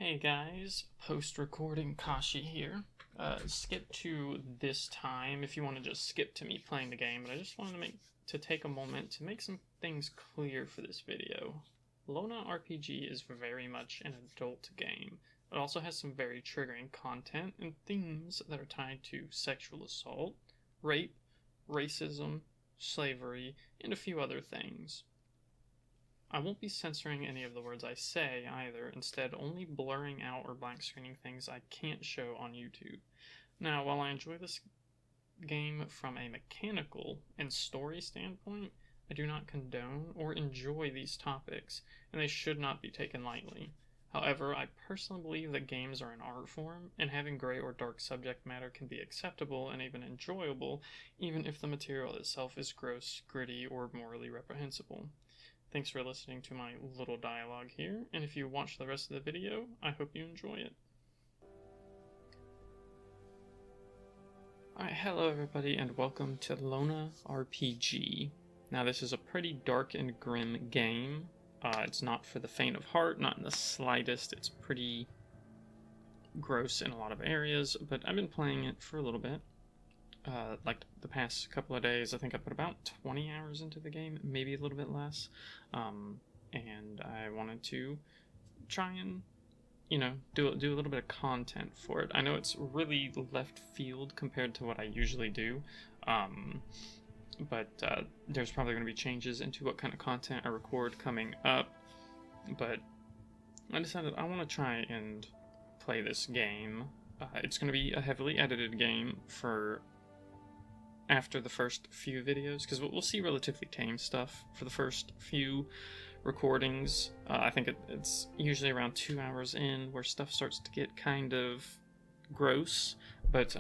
Hey guys, post-recording Kashi here. Skip to this time if you want to just skip to me playing the game, but I just wanted to take a moment to make some things clear for this video. LonaRPG is very much an adult game. It also has some very triggering content and themes that are tied to sexual assault, rape, racism, slavery, and a few other things. I won't be censoring any of the words I say either, instead only blurring out or blank screening things I can't show on YouTube. Now, while I enjoy this game from a mechanical and story standpoint, I do not condone or enjoy these topics, and they should not be taken lightly. However, I personally believe that games are an art form, and having gray or dark subject matter can be acceptable and even enjoyable, even if the material itself is gross, gritty, or morally reprehensible. Thanks for listening to my little dialogue here, and if you watch the rest of the video, I hope you enjoy it. Alright, hello everybody, and welcome to LonaRPG. Now this is a pretty dark and grim game. It's not for the faint of heart, not in the slightest. It's pretty gross in a lot of areas, but I've been playing it for a little bit. Like the past couple of days, I think I put about 20 hours into the game, maybe a little bit less, and I wanted to try and, do a little bit of content for it. I know it's really left field compared to what I usually do, but there's probably going to be changes into what kind of content I record coming up, but I decided I want to try and play this game. It's going to be a heavily edited game for after the first few videos, because we'll see relatively tame stuff for the first few recordings. I think it's usually around 2 hours in where stuff starts to get kind of gross, but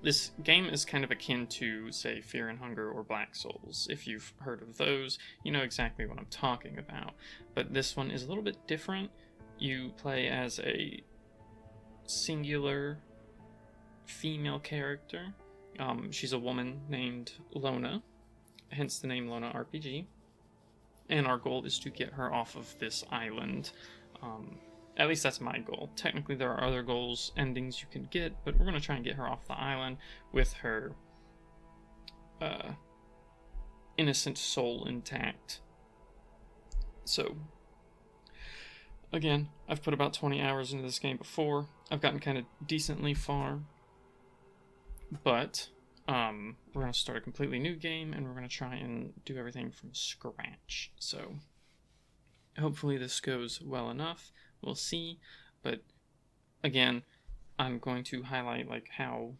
this game is kind of akin to, say, Fear and Hunger or Black Souls. If you've heard of those, you know exactly what I'm talking about. But this one is a little bit different. You play as a singular female character. She's a woman named Lona, hence the name LonaRPG, and our goal is to get her off of this island. At least that's my goal. Technically there are other goals, endings you can get, but we're going to try and get her off the island with her innocent soul intact. So, again, I've put about 20 hours into this game before. I've gotten kind of decently far. But we're going to start a completely new game, and we're going to try and do everything from scratch. So hopefully this goes well enough. We'll see. But again, I'm going to highlight like how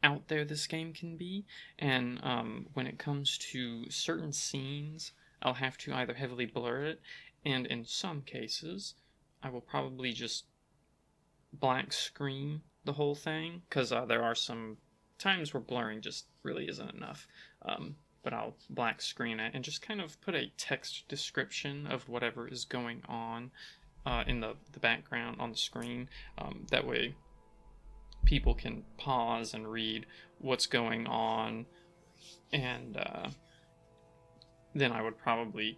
out there this game can be, and when it comes to certain scenes, I'll have to either heavily blur it, and in some cases, I will probably just black screen the whole thing, because there are some times where blurring just really isn't enough, but I'll black screen it and just kind of put a text description of whatever is going on in the background on the screen. That way people can pause and read what's going on, and then I would probably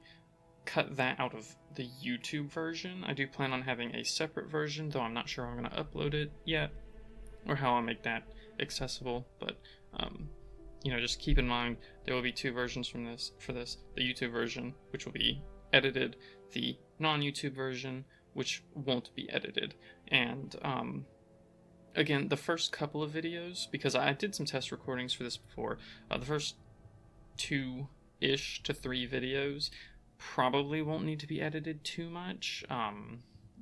cut that out of the YouTube version. I do plan on having a separate version, though I'm not sure I'm going to upload it yet, or how I'll make that accessible, but just keep in mind there will be two versions for this: the YouTube version, which will be edited, the non-YouTube version, which won't be edited. And again, the first couple of videos, because I did some test recordings for this before, the first 2-ish to 3 videos probably won't need to be edited too much,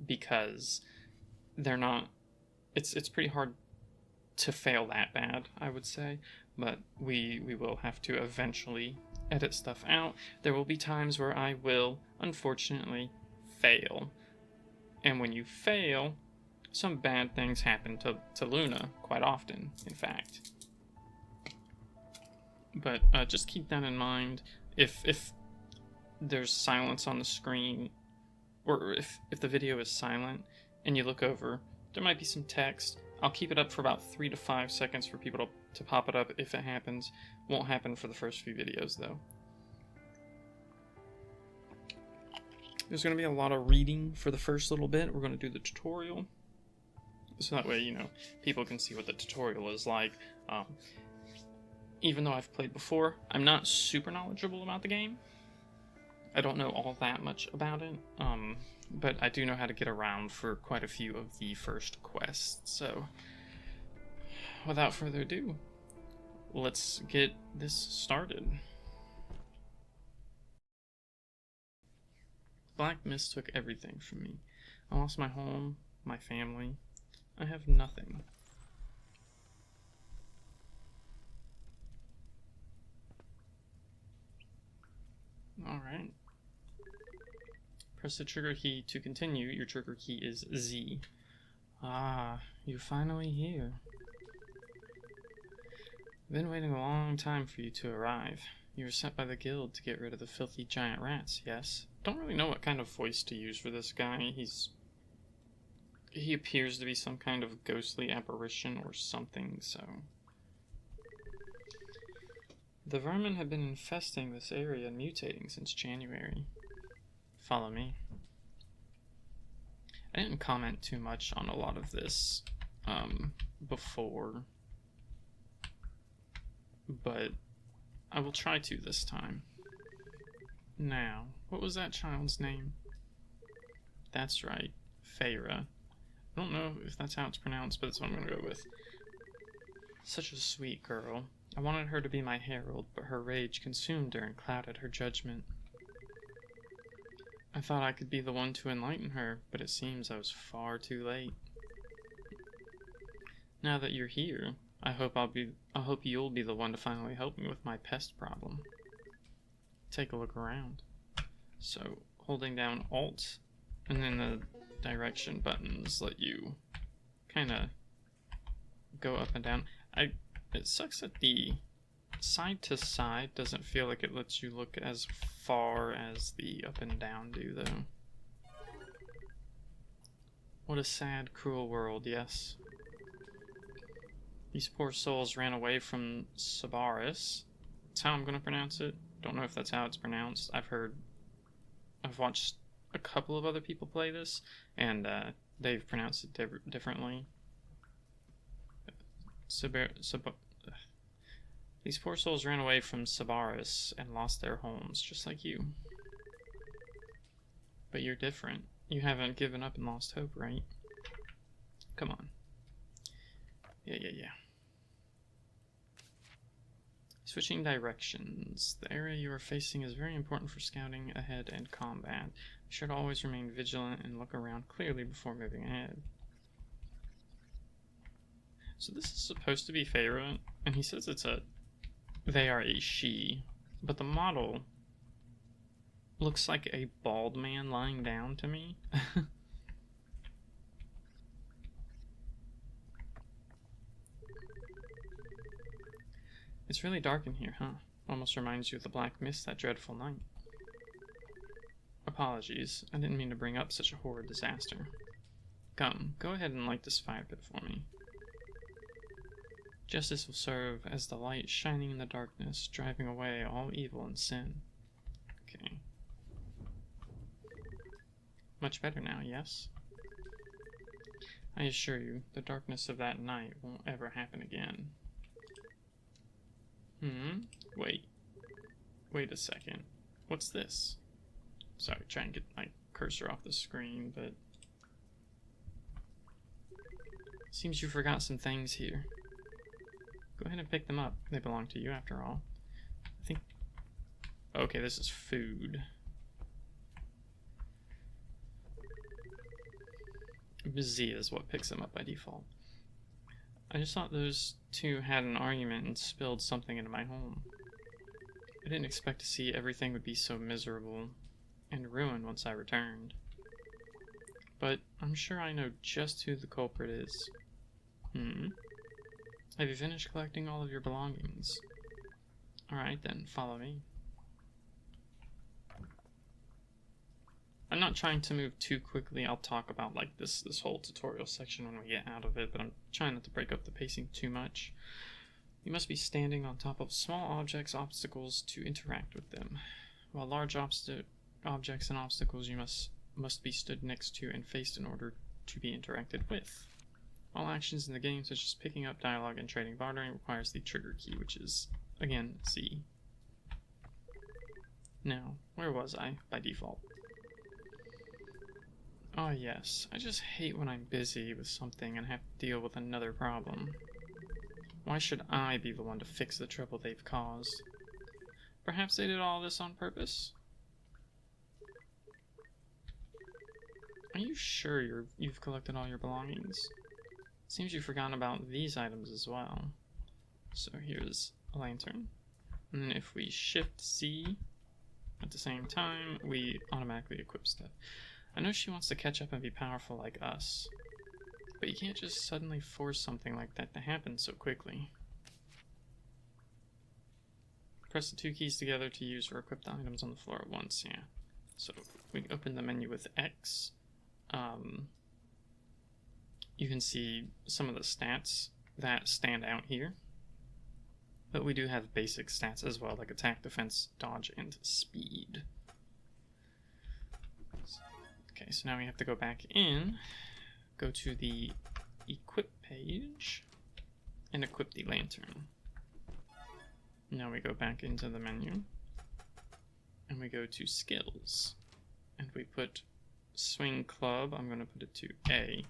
because they're not, it's pretty hard to fail that bad, I would say, but we will have to eventually edit stuff out. There will be times where I will, unfortunately, fail, and when you fail, some bad things happen to Luna, quite often, in fact. But just keep that in mind. If there's silence on the screen, or if the video is silent and you look over, there might be some text. I'll keep it up for about 3 to 5 seconds for people to pop it up if it happens. Won't happen for the first few videos though. There's going to be a lot of reading for the first little bit. We're going to do the tutorial. So that way, you know, people can see what the tutorial is like. Even though I've played before, I'm not super knowledgeable about the game. I don't know all that much about it. But I do know how to get around for quite a few of the first quests. So, without further ado, let's get this started. Black mist took everything from me. I lost my home, my family. I have nothing. Alright. Press the trigger key to continue. Your trigger key is Z. Ah, you're finally here. I've been waiting a long time for you to arrive. You were sent by the guild to get rid of the filthy giant rats, yes? Don't really know what kind of voice to use for this guy. He appears to be some kind of ghostly apparition or something, so... The vermin have been infesting this area and mutating since January. Follow me. I didn't comment too much on a lot of this before, but I will try to this time. Now, what was that child's name? That's right, Feyre. I don't know if that's how it's pronounced, but that's what I'm going to go with. Such a sweet girl. I wanted her to be my herald, but her rage consumed her and clouded her judgment. I thought I could be the one to enlighten her, but it seems I was far too late. Now that you're here, I hope you'll be the one to finally help me with my pest problem. Take a look around. So, holding down Alt, and then the direction buttons let you kind of go up and down. It sucks that the side to side doesn't feel like it lets you look as far as the up and down do, though. What a sad, cruel world, yes. These poor souls ran away from Sabaris. That's how I'm going to pronounce it. Don't know if that's how it's pronounced. I've watched a couple of other people play this, and they've pronounced it differently. These poor souls ran away from Sabaris and lost their homes, just like you. But you're different. You haven't given up and lost hope, right? Come on. Yeah. Switching directions. The area you are facing is very important for scouting ahead and combat. Be sure to always remain vigilant and look around clearly before moving ahead. So this is supposed to be Feyre, and he says they are a she, but the model looks like a bald man lying down to me. It's really dark in here, huh? Almost reminds you of the black mist that dreadful night. Apologies, I didn't mean to bring up such a horrid disaster. Come, go ahead and light this fire pit for me. Justice will serve as the light shining in the darkness, driving away all evil and sin. Okay. Much better now, yes? I assure you, the darkness of that night won't ever happen again. Wait a second. What's this? Sorry, try and get my cursor off the screen, but... Seems you forgot some things here. Go ahead and pick them up. They belong to you after all. I think... Okay, this is food. Z is what picks them up by default. I just thought those two had an argument and spilled something into my home. I didn't expect to see everything would be so miserable and ruined once I returned. But I'm sure I know just who the culprit is. Have you finished collecting all of your belongings? Alright then, follow me. I'm not trying to move too quickly. I'll talk about like this whole tutorial section when we get out of it, but I'm trying not to break up the pacing too much. You must be standing on top of small objects, obstacles to interact with them. While large objects and obstacles you must be stood next to and faced in order to be interacted with. All actions in the game, such as picking up, dialogue, and trading bartering, requires the trigger key, which is, again, C. Now, where was I by default? Oh yes, I just hate when I'm busy with something and have to deal with another problem. Why should I be the one to fix the trouble they've caused? Perhaps they did all this on purpose? Are you sure you've collected all your belongings? Seems you've forgotten about these items as well. So here's a lantern. And then if we shift C at the same time, we automatically equip stuff. I know she wants to catch up and be powerful like us, but you can't just suddenly force something like that to happen so quickly. Press the two keys together to use or equip the items on the floor at once, yeah. So we open the menu with X. You can see some of the stats that stand out here, but we do have basic stats as well, like attack, defense, dodge, and speed. Okay, so now we have to go back in, go to the equip page, and equip the lantern. Now we go back into the menu, and we go to skills, and we put swing club. I'm going to put it to A.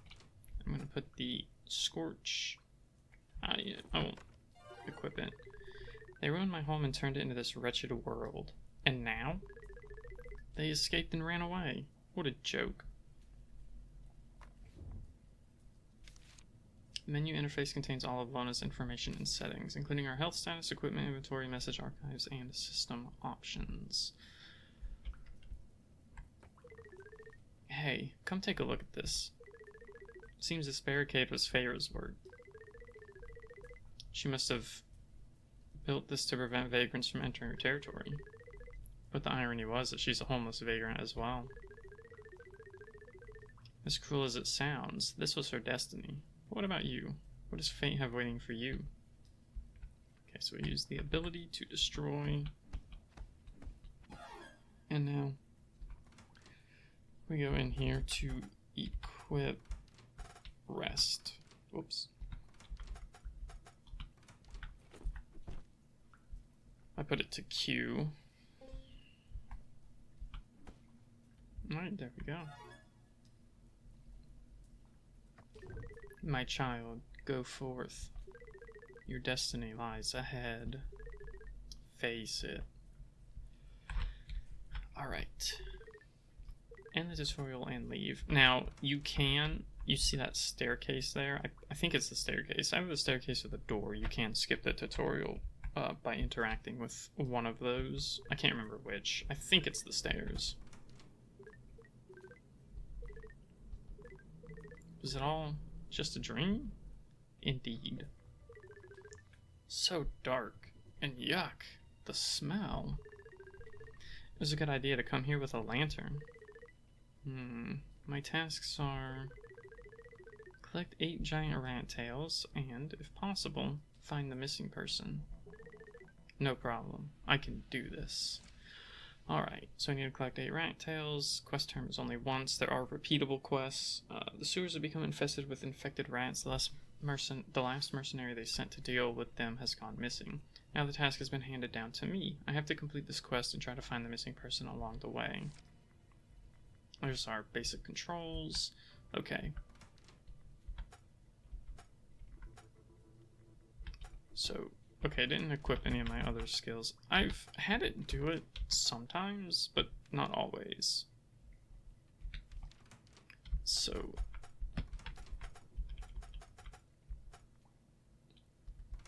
I'm going to put the scorch. I won't equip it. They ruined my home and turned it into this wretched world. And now? They escaped and ran away. What a joke. The menu interface contains all of Lona's information and settings, including our health status, equipment inventory, message archives, and system options. Hey, come take a look at this. Seems this barricade was Feyre's work. She must have built this to prevent vagrants from entering her territory. But the irony was that she's a homeless vagrant as well. As cruel as it sounds, this was her destiny. But what about you? What does fate have waiting for you? Okay, so we use the ability to destroy. And now we go in here to equip rest. Whoops. I put it to Q. Alright, there we go. My child, go forth. Your destiny lies ahead. Face it. Alright. End the tutorial and leave. Now, you see that staircase there? I think it's the staircase. Either the staircase or the door. You can skip the tutorial by interacting with one of those. I can't remember which. I think it's the stairs. Is it all just a dream? Indeed. So dark and yuck. The smell. It was a good idea to come here with a lantern. My tasks are collect 8 giant rat tails and, if possible, find the missing person. No problem. I can do this. Alright, so I need to collect 8 rat tails. Quest term is only once. There are repeatable quests. The sewers have become infested with infected rats. The last mercenary they sent to deal with them has gone missing. Now the task has been handed down to me. I have to complete this quest and try to find the missing person along the way. There's our basic controls. Okay. So, okay, I didn't equip any of my other skills. I've had it do it sometimes, but not always. So,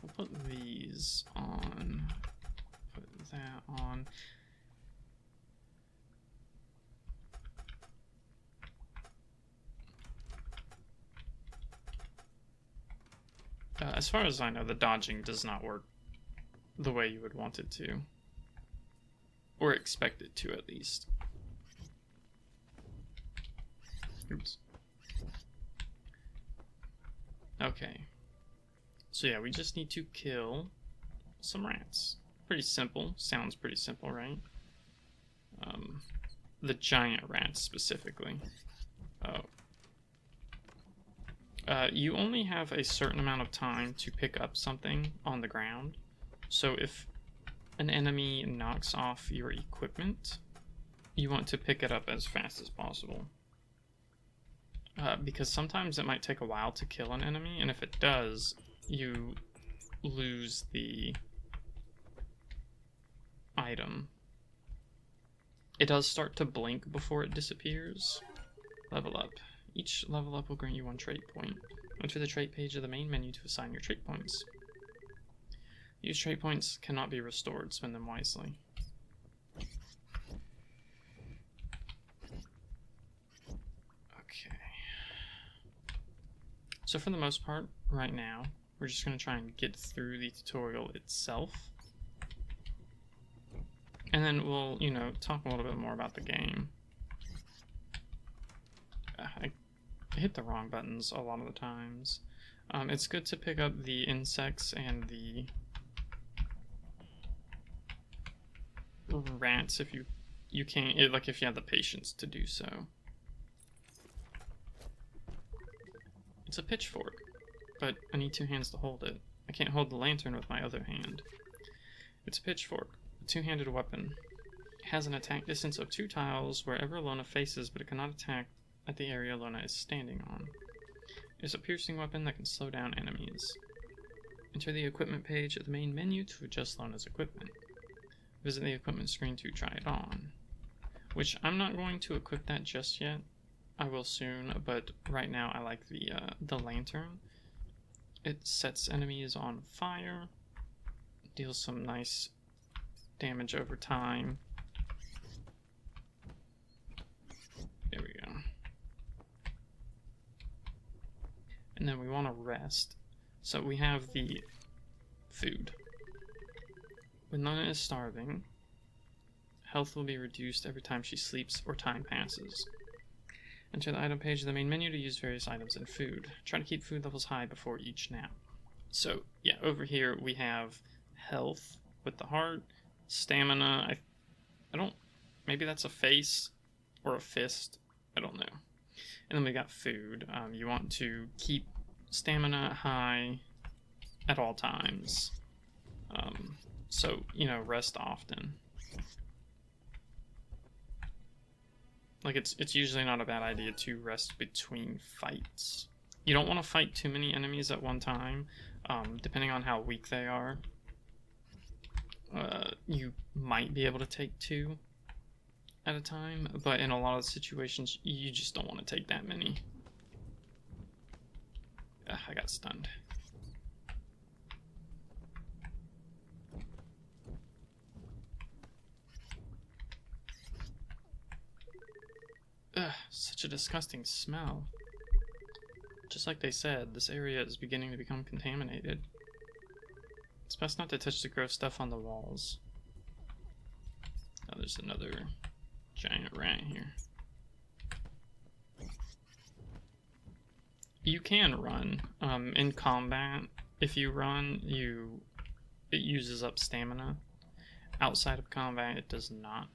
we'll put these on, put that on. As far as I know, the dodging does not work the way you would want it to. Or expect it to, at least. Oops. Okay. So yeah, we just need to kill some rats. Pretty simple. Sounds pretty simple, right? the giant rats specifically. Oh. You only have a certain amount of time to pick up something on the ground. So if an enemy knocks off your equipment, you want to pick it up as fast as possible. Because sometimes it might take a while to kill an enemy, and if it does, you lose the item. It does start to blink before it disappears. Level up. Each level up will grant you 1 trait point. Enter the trait page of the main menu to assign your trait points. Use trait points cannot be restored. Spend them wisely. Okay. So for the most part, right now, we're just going to try and get through the tutorial itself. And then we'll, you know, talk a little bit more about the game. I hit the wrong buttons a lot of the times. It's good to pick up the insects and the rats if you can, like if you have the patience to do so. It's a pitchfork, but I need 2 hands to hold it. I can't hold the lantern with my other hand. It's a pitchfork, a 2-handed weapon. It has an attack distance of 2 tiles wherever Lona faces, but it cannot attack at the area Lona is standing on. It's a piercing weapon that can slow down enemies. Enter the equipment page of the main menu to adjust Lona's equipment. Visit the equipment screen to try it on. Which I'm not going to equip that just yet. I will soon, but right now I like the lantern. It sets enemies on fire, deals some nice damage over time. There we go. And then we want to rest. So we have the food. When Lona is starving, health will be reduced every time she sleeps or time passes. Enter the item page of the main menu to use various items and food. Try to keep food levels high before each nap. So yeah, over here we have health with the heart, stamina. I don't, maybe that's a face or a fist. I don't know. And then we got food. You want to keep stamina high at all times. So, you know, rest often. Like, it's usually not a bad idea to rest between fights. You don't want to fight too many enemies at one time, depending on how weak they are. You might be able to take 2 at a time, but in a lot of situations, you just don't want to take that many. I got stunned. Ugh, such a disgusting smell. Just like they said, this area is beginning to become contaminated. It's best not to touch the gross stuff on the walls. Oh, there's another giant rat here. You can run. In combat, if you run, it uses up stamina. Outside of combat, it does not.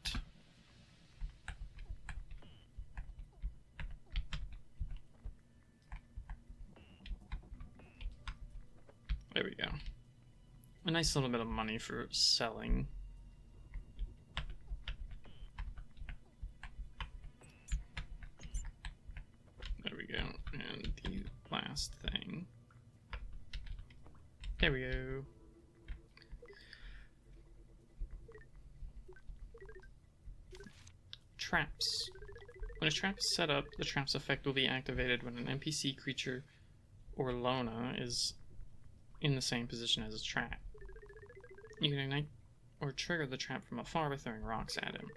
There we go. A nice little bit of money for selling. There we go. And the last thing. There we go. Traps. When a trap is set up, the trap's effect will be activated when an NPC creature or Lona is in the same position as a trap. You can ignite or trigger the trap from afar by throwing rocks at him.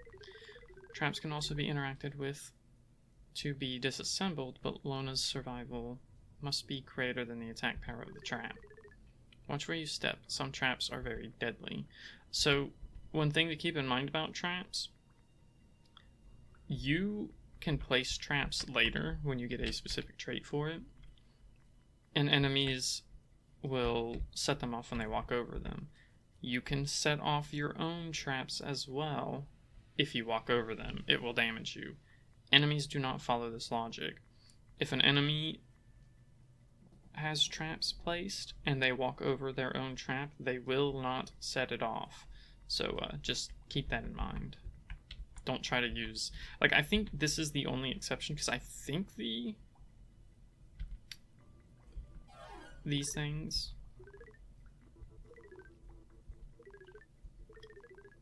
Traps can also be interacted with to be disassembled, but Lona's survival must be greater than the attack power of the trap. Watch where you step. Some traps are very deadly. So, one thing to keep in mind about traps, you can place traps later when you get a specific trait for it, and enemies will set them off when they walk over them. You can set off your own traps as well if you walk over them, it will damage you. Enemies do not follow this logic. If an enemy has traps placed and they walk over their own trap, they will not set it off. So just keep that in mind. Don't try to use... Like, I think this is the only exception, because I think these things...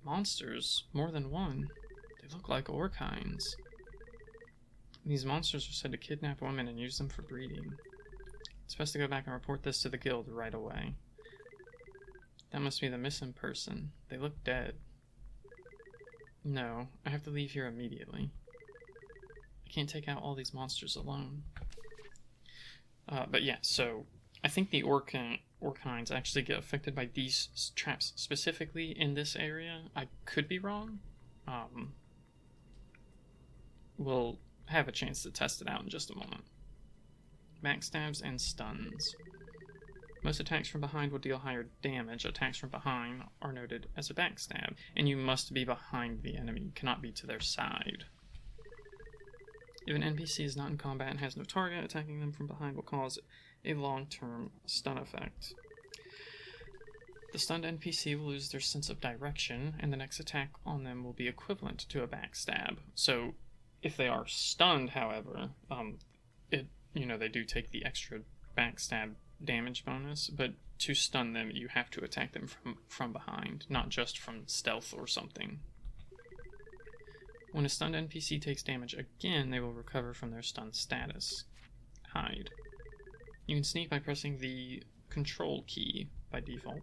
Monsters, more than one. They look like orkines. These monsters are said to kidnap women and use them for breeding. It's best to go back and report this to the guild right away. That must be the missing person. They look dead. No, I have to leave here immediately. I can't take out all these monsters alone. But yeah, so I think the orkines actually get affected by these traps specifically in this area. I could be wrong. We'll have a chance to test it out in just a moment. Backstabs and stuns. Most attacks from behind will deal higher damage. Attacks from behind are noted as a backstab, and you must be behind the enemy. You cannot be to their side. If an NPC is not in combat and has no target, attacking them from behind will cause a long-term stun effect. The stunned NPC will lose their sense of direction, and the next attack on them will be equivalent to a backstab. So, if they are stunned, however, they do take the extra backstab damage bonus, but to stun them, you have to attack them from behind, not just from stealth or something. When a stunned NPC takes damage again, they will recover from their stun status. Hide. You can sneak by pressing the control key by default.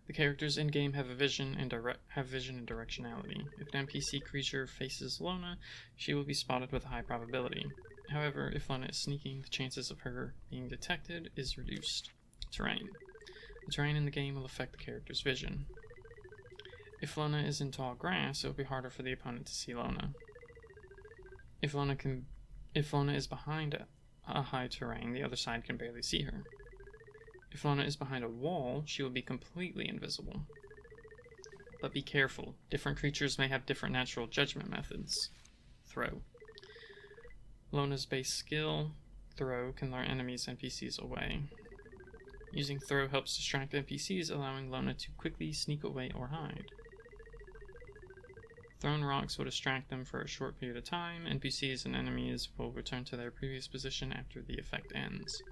The characters in-game have vision and directionality. If an NPC creature faces Lona, she will be spotted with a high probability. However, if Lona is sneaking, the chances of her being detected is reduced. Terrain. The terrain in the game will affect the character's vision. If Lona is in tall grass, it will be harder for the opponent to see Lona. If Lona is behind a high terrain, the other side can barely see her. If Lona is behind a wall, she will be completely invisible. But be careful. Different creatures may have different natural judgment methods. Throw. Lona's base skill, Throw, can lure enemies and NPCs away. Using Throw helps distract NPCs, allowing Lona to quickly sneak away or hide. Thrown rocks will distract them for a short period of time. NPCs and enemies will return to their previous position after the effect ends.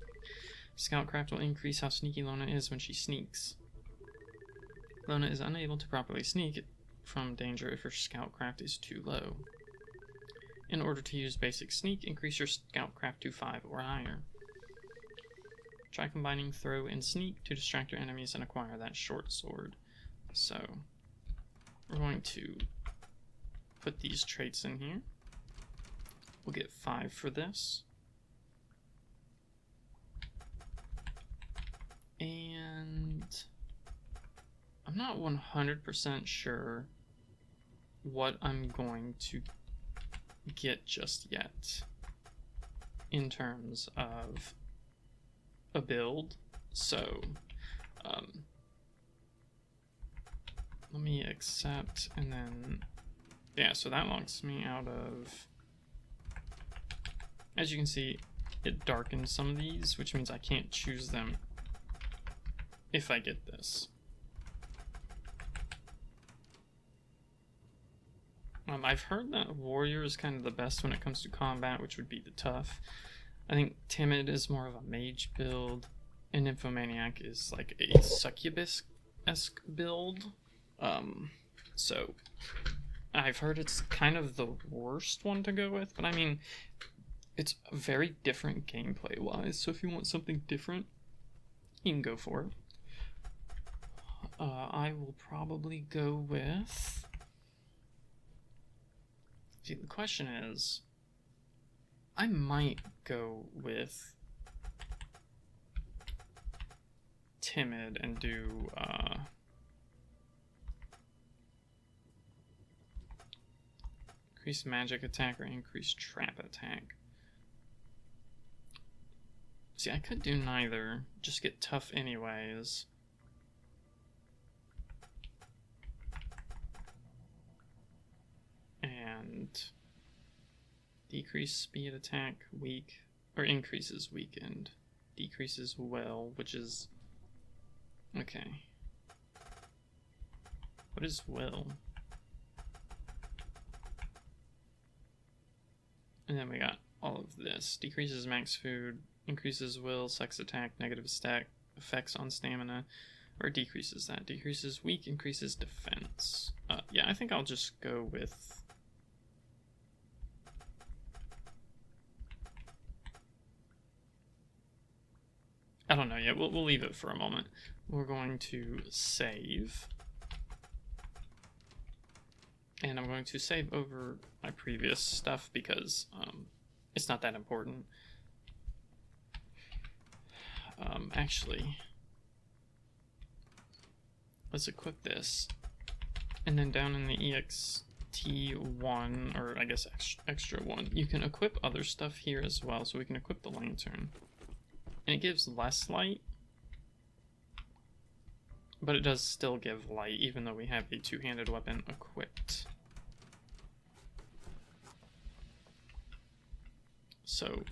Scoutcraft will increase how sneaky Lona is when she sneaks. Lona is unable to properly sneak from danger if her Scoutcraft is too low. In order to use basic sneak, increase your Scoutcraft to 5 or higher. Try combining Throw and Sneak to distract your enemies and acquire that short sword. So, we're going to put these traits in here. We'll get 5 for this. And I'm not 100% sure what I'm going to get just yet in terms of a build. So let me accept, and then yeah, so that locks me out of, as you can see, it darkens some of these, which means I can't choose them if I get this. I've heard that warrior is kind of the best when it comes to combat, which would be the tough. I think timid is more of a mage build, and nymphomaniac is like a succubus-esque build. So I've heard it's kind of the worst one to go with, but I mean, it's very different gameplay wise, so if you want something different, you can go for it. I will probably go with... See, the question is, I might go with timid and do increase magic attack or increase trap attack. See, I could do neither, just get tough anyways. weakened. Decrease speed attack, weak, or increases weakened. Decreases will, which is... Okay. What is will? And then we got all of this. Decreases max food, increases will, sex attack, negative stack, effects on stamina, or decreases that. Decreases weak, increases defense. Yeah, I think I'll just go with... I don't know yet. We'll leave it for a moment. We're going to save. And I'm going to save over my previous stuff because it's not that important. Actually, let's equip this. And then down in the EXT1, or I guess extra 1, you can equip other stuff here as well. So we can equip the lantern. And it gives less light, but it does still give light, even though we have a two-handed weapon equipped. So,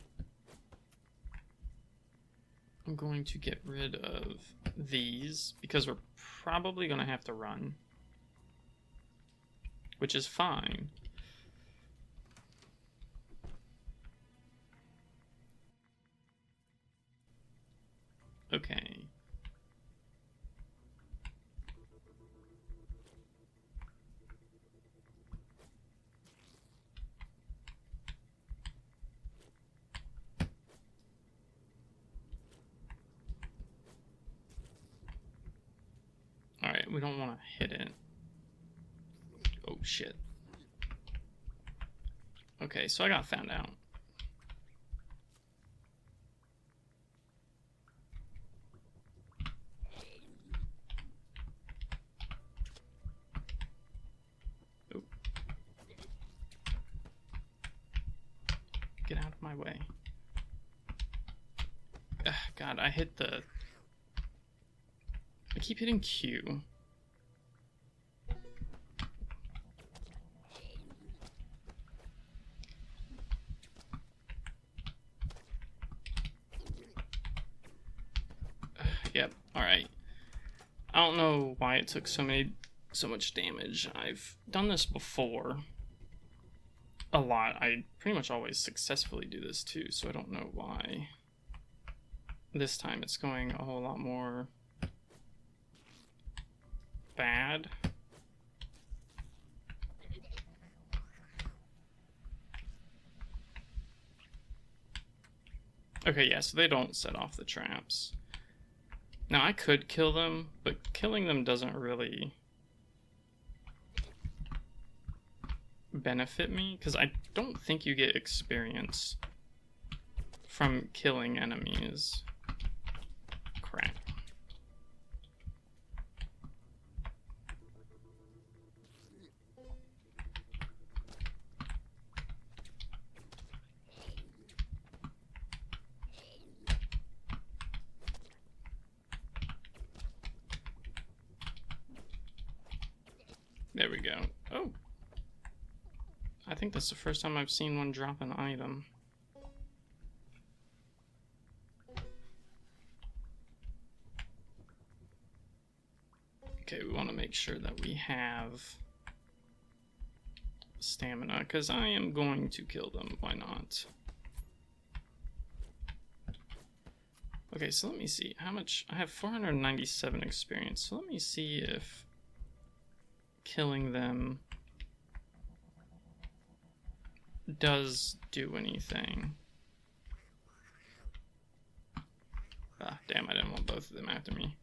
I'm going to get rid of these, because we're probably going to have to run. Which is fine. Okay. Alright, we don't want to hit it. Oh shit. Okay, so I got found out. Get out of my way. Ugh, God, I hit the... I keep hitting Q. Yep, alright. I don't know why it took so much damage. I've done this before. A lot. I pretty much always successfully do this too, so I don't know why. This time it's going a whole lot more bad. Okay, yeah, so they don't set off the traps. Now I could kill them, but killing them doesn't really benefit me, because I don't think you get experience from killing enemies. Crap. There we go. Oh! I think that's the first time I've seen one drop an item. Okay, we want to make sure that we have stamina, because I am going to kill them. Why not? Okay, so let me see. How much? I have 497 experience, so let me see if killing them does do anything. Ah, damn, I didn't want both of them after me.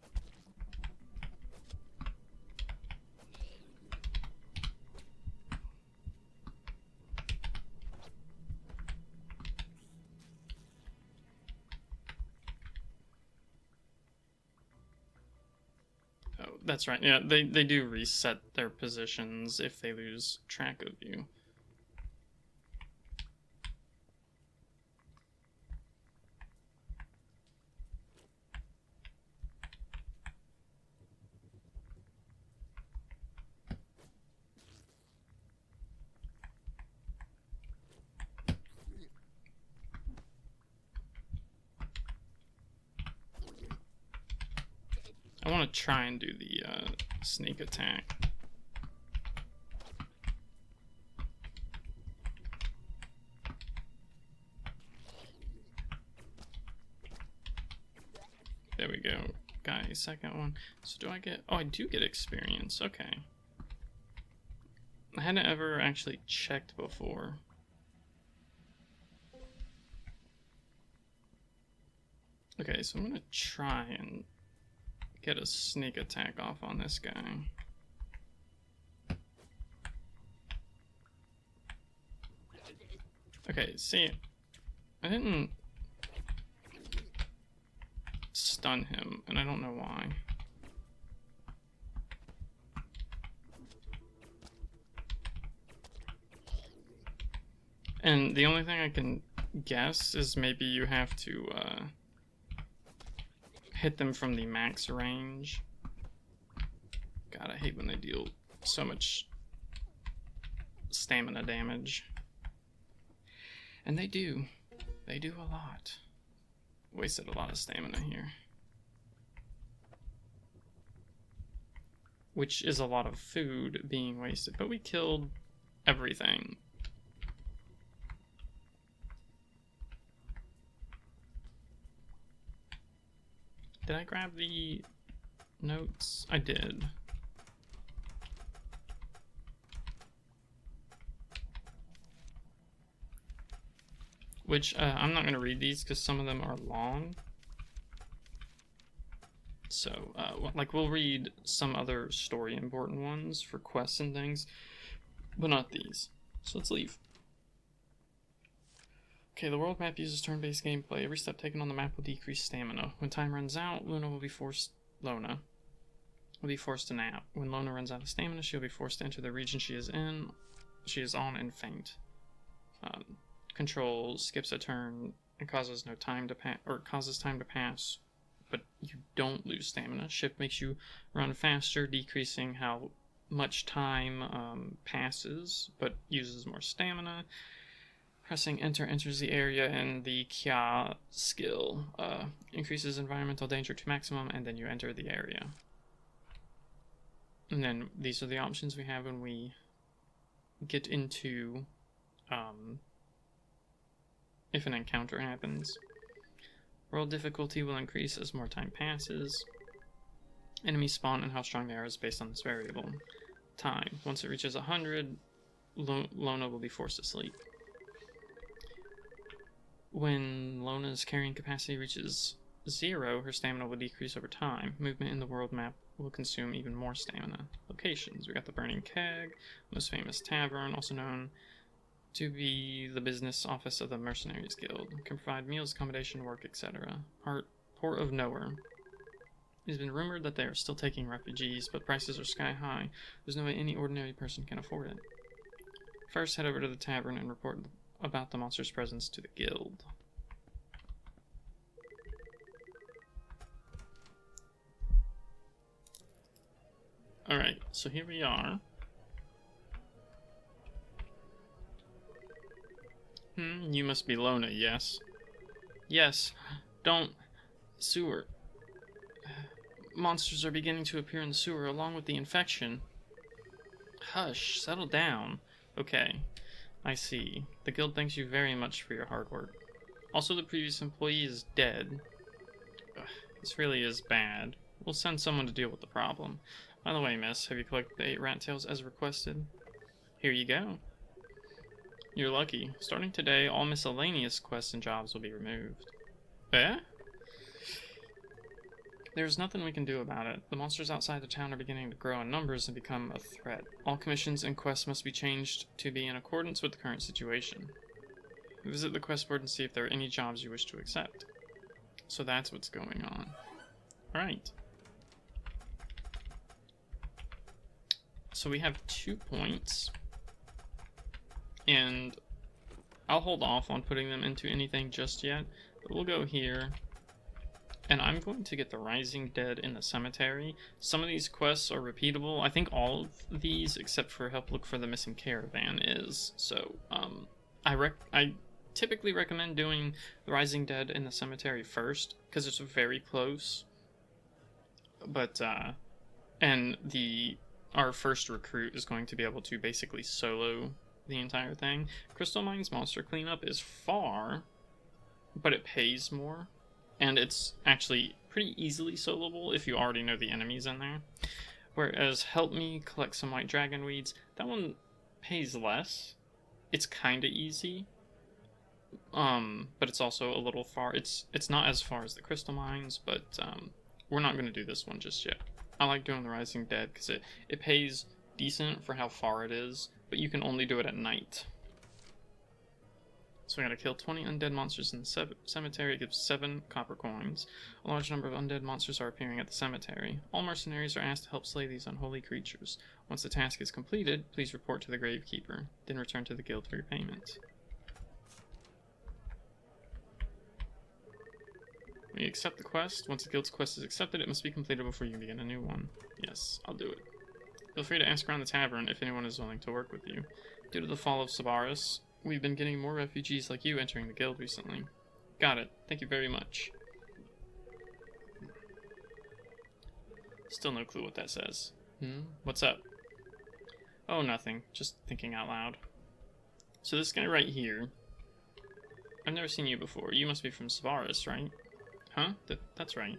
Oh, that's right. Yeah, they do reset their positions if they lose track of you. I want to try and do the sneak attack. There we go. Got a second one. So do I get... Oh, I do get experience. Okay. I hadn't ever actually checked before. Okay, so I'm gonna try and get a sneak attack off on this guy. Okay, see, I didn't stun him, and I don't know why. And the only thing I can guess is maybe you have to hit them from the max range. God, I hate when they deal so much stamina damage. And they do. They do a lot. Wasted a lot of stamina here. Which is a lot of food being wasted, but we killed everything. Did I grab the notes? I did. Which, I'm not going to read these because some of them are long. So, like, we'll read some other story important ones for quests and things, but not these. So let's leave. Okay, the world map uses turn-based gameplay. Every step taken on the map will decrease stamina. When time runs out, Lona will be forced to nap. When Lona runs out of stamina, she'll be forced to enter the region she is on and faint. Control skips a turn and causes time to pass, but you don't lose stamina. Shift makes you run faster, decreasing how much time passes, but uses more stamina. Pressing enter enters the area, and the Kya skill increases environmental danger to maximum, and then you enter the area. And then these are the options we have when we get into if an encounter happens. World difficulty will increase as more time passes. Enemies spawn and how strong they are is based on this variable. Time. Once it reaches 100, Lona will be forced to sleep. When Lona's carrying capacity reaches 0, her stamina will decrease over time. Movement in the world map will consume even more stamina. Locations. We got the Burning Keg, most famous tavern, also known to be the business office of the Mercenaries Guild. Can provide meals, accommodation, work, etc. Port of Noer. It has been rumored that they are still taking refugees, but prices are sky high. There's no way any ordinary person can afford it. First, head over to the tavern and report about the monster's presence to the guild. Alright, so here we are. You must be Lona, yes? Yes. Don't... Sewer. Monsters are beginning to appear in the sewer along with the infection. Hush, settle down. Okay, I see. The guild thanks you very much for your hard work. Also, the previous employee is dead. Ugh, this really is bad. We'll send someone to deal with the problem. By the way, miss, have you collected the 8 rat tails as requested? Here you go. You're lucky. Starting today, all miscellaneous quests and jobs will be removed. Eh? There's nothing we can do about it. The monsters outside the town are beginning to grow in numbers and become a threat. All commissions and quests must be changed to be in accordance with the current situation. Visit the quest board and see if there are any jobs you wish to accept. So that's what's going on. Alright. So we have 2 points. And I'll hold off on putting them into anything just yet. But we'll go here. And I'm going to get the Rising Dead in the cemetery. Some of these quests are repeatable. I think all of these, except for help look for the missing caravan, is. So, I typically recommend doing the Rising Dead in the cemetery first, because it's very close. But and our first recruit is going to be able to basically solo the entire thing. Crystal Mines monster cleanup is far, but it pays more, and it's actually pretty easily soloable if you already know the enemies in there. Whereas Help Me Collect Some White Dragon Weeds, that one pays less. It's kind of easy, but it's also a little far. It's not as far as the Crystal Mines, but we're not going to do this one just yet. I like doing the Rising Dead because it pays decent for how far it is, but you can only do it at night. So we gotta kill 20 undead monsters in the cemetery. It gives 7 copper coins. A large number of undead monsters are appearing at the cemetery. All mercenaries are asked to help slay these unholy creatures. Once the task is completed, please report to the gravekeeper. Then return to the guild for your payment. We accept the quest. Once the guild's quest is accepted, it must be completed before you can begin a new one. Yes, I'll do it. Feel free to ask around the tavern if anyone is willing to work with you. Due to the fall of Sabaris, we've been getting more refugees like you entering the guild recently. Got it. Thank you very much. Still no clue what that says. What's up? Oh, nothing. Just thinking out loud. So this guy right here, I've never seen you before. You must be from Sabaris, right? Huh? That's right.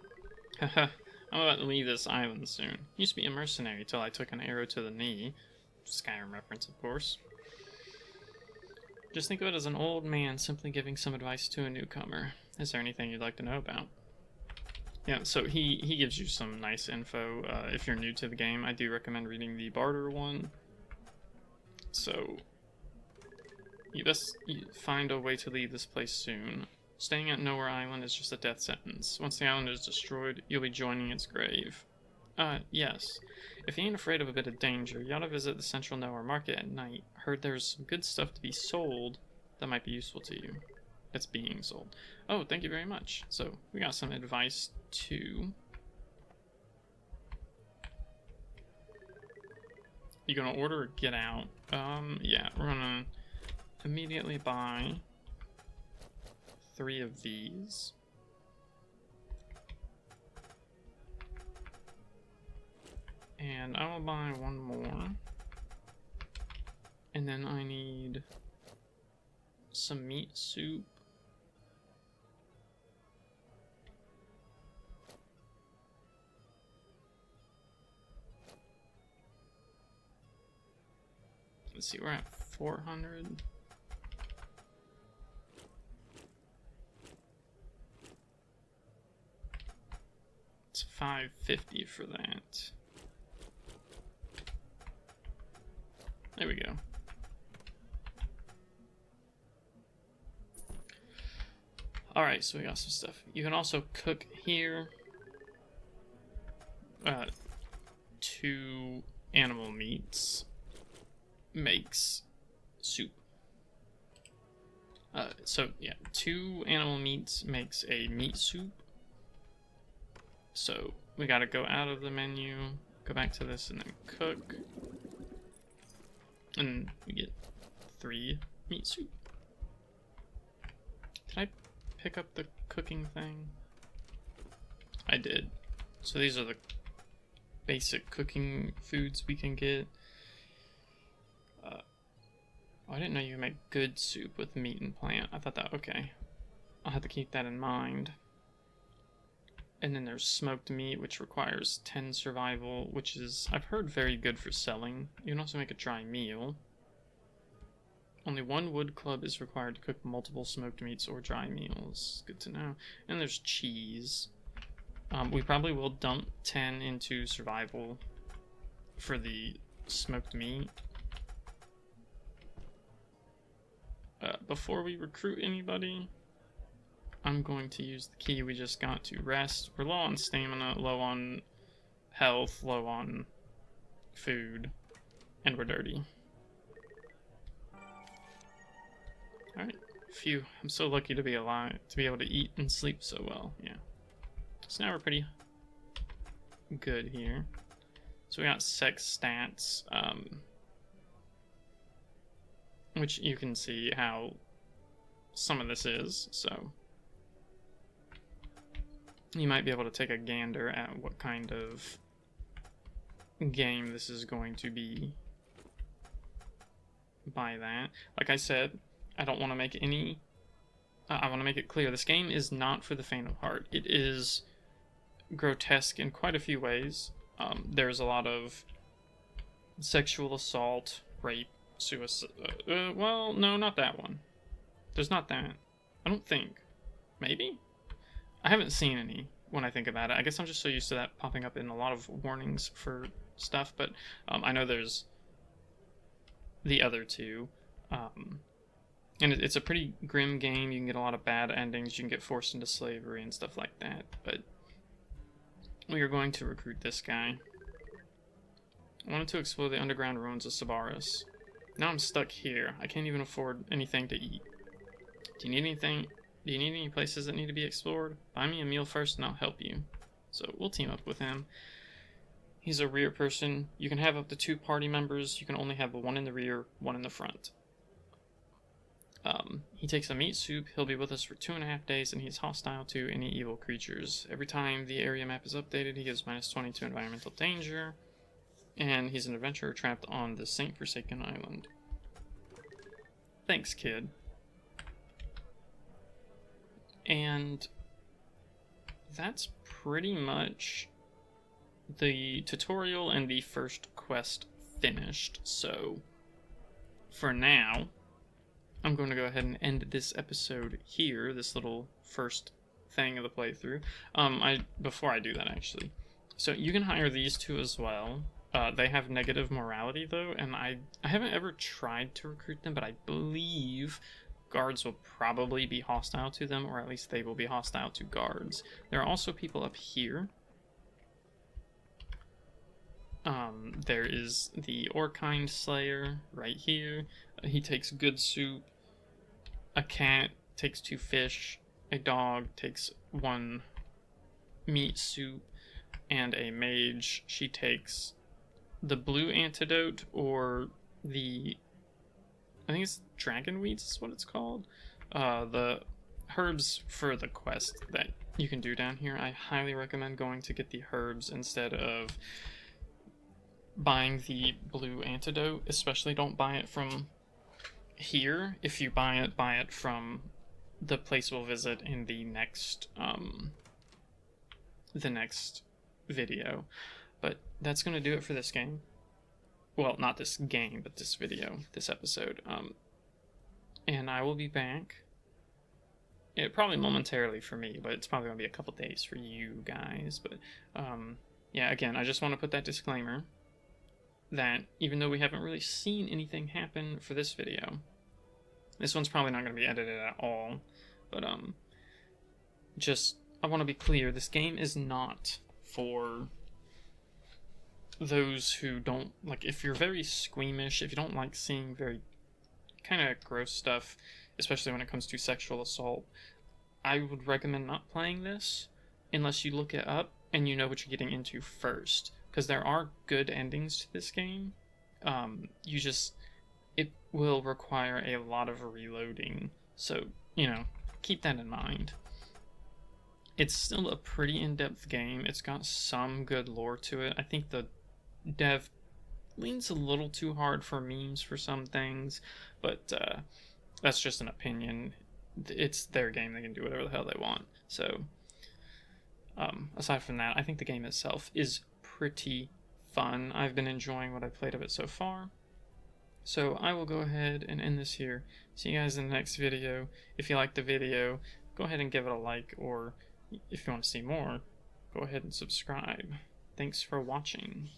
Haha. I'm about to leave this island soon. Used to be a mercenary till I took an arrow to the knee. Skyrim reference, of course. Just think of it as an old man simply giving some advice to a newcomer. Is there anything you'd like to know about? Yeah, so he gives you some nice info. If you're new to the game, I do recommend reading the barter one. So, you best find a way to leave this place soon. Staying at Noer Island is just a death sentence. Once the island is destroyed, you'll be joining its grave. Yes. If you ain't afraid of a bit of danger, you ought to visit the central Noer market at night. Heard there's some good stuff to be sold that might be useful to you. That's being sold. Oh, thank you very much. So, we got some advice too. You gonna order or get out? Yeah, we're gonna immediately buy 3 of these. And I will buy 1 more. And then I need some meat soup. Let's see, we're at 400. It's 550 for that. There we go. Alright, so we got some stuff. You can also cook here. 2 animal meats makes soup. So yeah, 2 animal meats makes a meat soup. So we gotta go out of the menu, go back to this, and then cook. And we get 3 meat soup. Did I pick up the cooking thing? I did. So these are the basic cooking foods we can get. Oh, I didn't know you could make good soup with meat and plant. I thought that, okay. I'll have to keep that in mind. And then there's smoked meat, which requires 10 survival, which is, I've heard, very good for selling. You can also make a dry meal. Only 1 wood club is required to cook multiple smoked meats or dry meals. Good to know. And there's cheese. We probably will dump 10 into survival for the smoked meat. Before we recruit anybody, I'm going to use the key we just got to rest. We're low on stamina, low on health, low on food, and we're dirty. Alright, phew. I'm so lucky to be alive, to be able to eat and sleep so well, yeah. So now we're pretty good here. So we got sex stats, which you can see how some of this is, so. you might be able to take a gander at what kind of game this is going to be by that. Like I said, I don't want to make any... I want to make it clear, this game is not for the faint of heart. It is grotesque in quite a few ways. There's a lot of sexual assault, rape, suicide... well, no, not that one. There's not that. I don't think. Maybe? I haven't seen any when I think about it. I guess I'm just so used to that popping up in a lot of warnings for stuff, but I know there's the other two. And it's a pretty grim game. You can get a lot of bad endings. You can get forced into slavery and stuff like that. But we are going to recruit this guy. I wanted to explore the underground ruins of Sabaris. Now I'm stuck here. I can't even afford anything to eat. Do you need anything? Do you need any places that need to be explored? Buy me a meal first and I'll help you. So we'll team up with him. He's a rear person. You can have up to 2 party members. You can only have one in the rear, one in the front. He takes a meat soup. He'll be with us for 2.5 days, and he's hostile to any evil creatures. Every time the area map is updated, he gives -20 to environmental danger. And he's an adventurer trapped on the Saint Forsaken Island. Thanks, kid. And that's pretty much the tutorial and the first quest finished. So for now, I'm going to go ahead and end this episode here, this little first thing of the playthrough. Before I do that, actually. So you can hire these two as well. They have negative morality, though, and I haven't ever tried to recruit them, but I believe guards will probably be hostile to them, or at least they will be hostile to guards. There are also people up here. There is the Orkind Slayer right here. He takes good soup. A cat takes 2 fish. A dog takes 1 meat soup. And a mage, she takes the blue antidote, or the... I think it's dragon weeds is what it's called. The herbs for the quest that you can do down here. I highly recommend going to get the herbs instead of buying the blue antidote. Especially don't buy it from here. If you buy it from the place we'll visit in the next video. But that's going to do it for this game. Well, not this game, but this video, this episode. And I will be back. Probably momentarily for me, but it's probably going to be a couple days for you guys. But yeah, again, I just want to put that disclaimer that even though we haven't really seen anything happen for this video, this one's probably not going to be edited at all. But just, I want to be clear, this game is not for those who don't, like, if you're very squeamish, if you don't like seeing very kind of gross stuff, especially when it comes to sexual assault, I would recommend not playing this unless you look it up and you know what you're getting into first, because there are good endings to this game. It will require a lot of reloading, so, you know, keep that in mind. It's still a pretty in-depth game. It's got some good lore to it. I think the dev leans a little too hard for memes for some things, but that's just an opinion. It's their game. They can do whatever the hell they want. So aside from that, I think the game itself is pretty fun. I've been enjoying what I've played of it so far. So I will go ahead and end this here. See you guys in the next video. If you liked the video, go ahead and give it a like, or if you want to see more, go ahead and subscribe. Thanks for watching.